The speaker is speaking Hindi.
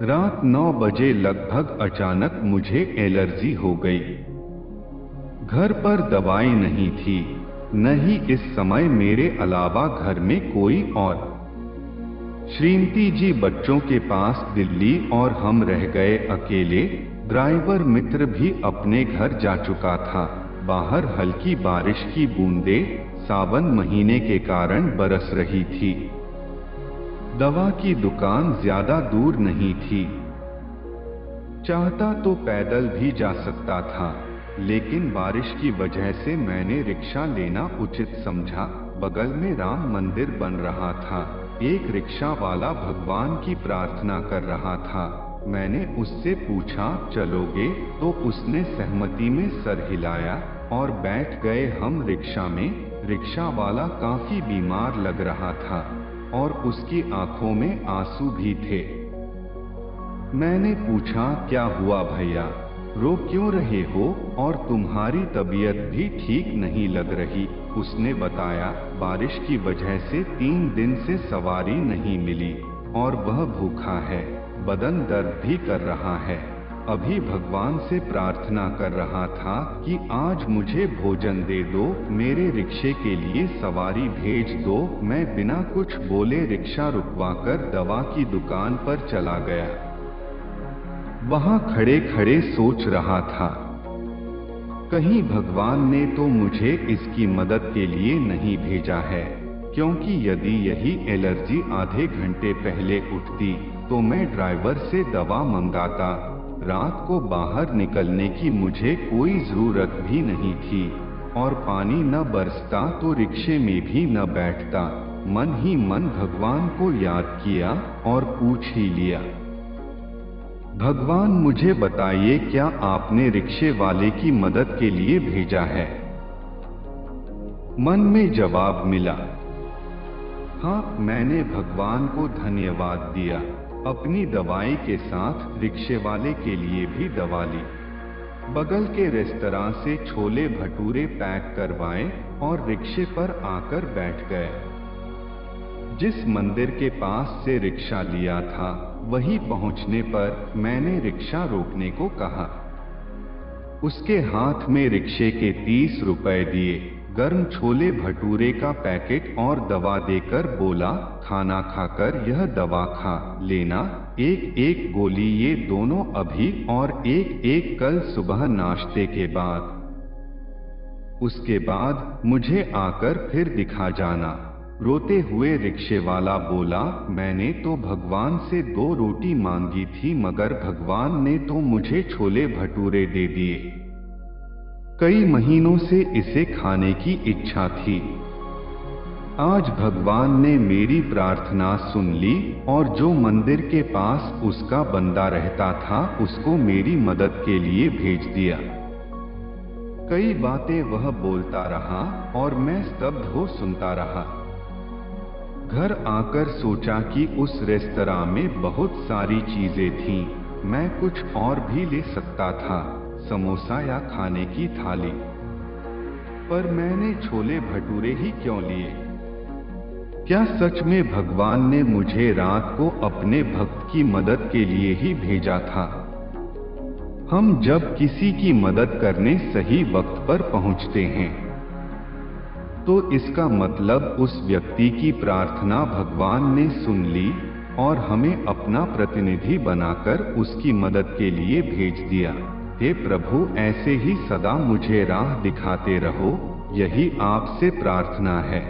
रात 9 बजे लगभग अचानक मुझे एलर्जी हो गई। घर पर दवाई नहीं थी, न ही इस समय मेरे अलावा घर में कोई और। श्रीमती जी बच्चों के पास दिल्ली और हम रह गए अकेले। ड्राइवर मित्र भी अपने घर जा चुका था। बाहर हल्की बारिश की बूंदें सावन महीने के कारण बरस रही थी। दवा की दुकान ज्यादा दूर नहीं थी। चाहता तो पैदल भी जा सकता था, लेकिन बारिश की वजह से मैंने रिक्शा लेना उचित समझा। बगल में राम मंदिर बन रहा था। एक रिक्शा वाला भगवान की प्रार्थना कर रहा था। मैंने उससे पूछा, चलोगे? तो उसने सहमति में सर हिलाया और बैठ गए हम रिक्शा में। रिक्शा वाला काफी बीमार लग रहा था और उसकी आंखों में आंसू भी थे। मैंने पूछा, क्या हुआ भैया, रो क्यों रहे हो और तुम्हारी तबीयत भी ठीक नहीं लग रही? उसने बताया, बारिश की वजह से 3 दिन से सवारी नहीं मिली और वह भूखा है, बदन दर्द भी कर रहा है। अभी भगवान से प्रार्थना कर रहा था कि आज मुझे भोजन दे दो, मेरे रिक्शे के लिए सवारी भेज दो। मैं बिना कुछ बोले रिक्शा रुकवाकर दवा की दुकान पर चला गया। वहां खड़े खड़े सोच रहा था, कहीं भगवान ने तो मुझे इसकी मदद के लिए नहीं भेजा है, क्योंकि यदि यही एलर्जी आधे घंटे पहले उठती तो मैं ड्राइवर से दवा मंगाता। रात को बाहर निकलने की मुझे कोई जरूरत भी नहीं थी और पानी न बरसता तो रिक्शे में भी न बैठता। मन ही मन भगवान को याद किया और पूछ ही लिया, भगवान मुझे बताइए, क्या आपने रिक्शे वाले की मदद के लिए भेजा है? मन में जवाब मिला, हाँ। मैंने भगवान को धन्यवाद दिया। अपनी दवाई के साथ रिक्शे वाले के लिए भी दवा ली। बगल के रेस्तरां से छोले भटूरे पैक करवाए और रिक्शे पर आकर बैठ गए। जिस मंदिर के पास से रिक्शा लिया था, वहीं पहुंचने पर मैंने रिक्शा रोकने को कहा। उसके हाथ में रिक्शे के 30 रुपए दिए, गर्म छोले भटूरे का पैकेट और दवा देकर बोला, खाना खाकर यह दवा खा लेना, एक एक गोली, ये दोनों अभी और एक एक कल सुबह नाश्ते के बाद। उसके बाद मुझे आकर फिर दिखा जाना। रोते हुए रिक्शे वाला बोला, मैंने तो भगवान से 2 रोटी मांगी थी, मगर भगवान ने तो मुझे छोले भटूरे दे दिए। कई महीनों से इसे खाने की इच्छा थी। आज भगवान ने मेरी प्रार्थना सुन ली और जो मंदिर के पास उसका बंदा रहता था, उसको मेरी मदद के लिए भेज दिया। कई बातें वह बोलता रहा और मैं स्तब्ध हो सुनता रहा। घर आकर सोचा कि उस रेस्तरां में बहुत सारी चीजें थीं, मैं कुछ और भी ले सकता था, समोसा या खाने की थाली, पर मैंने छोले भटूरे ही क्यों लिए? क्या सच में भगवान ने मुझे रात को अपने भक्त की मदद के लिए ही भेजा था? हम जब किसी की मदद करने सही वक्त पर पहुंचते हैं, तो इसका मतलब उस व्यक्ति की प्रार्थना भगवान ने सुन ली और हमें अपना प्रतिनिधि बनाकर उसकी मदद के लिए भेज दिया। हे प्रभु, ऐसे ही सदा मुझे राह दिखाते रहो, यही आपसे प्रार्थना है।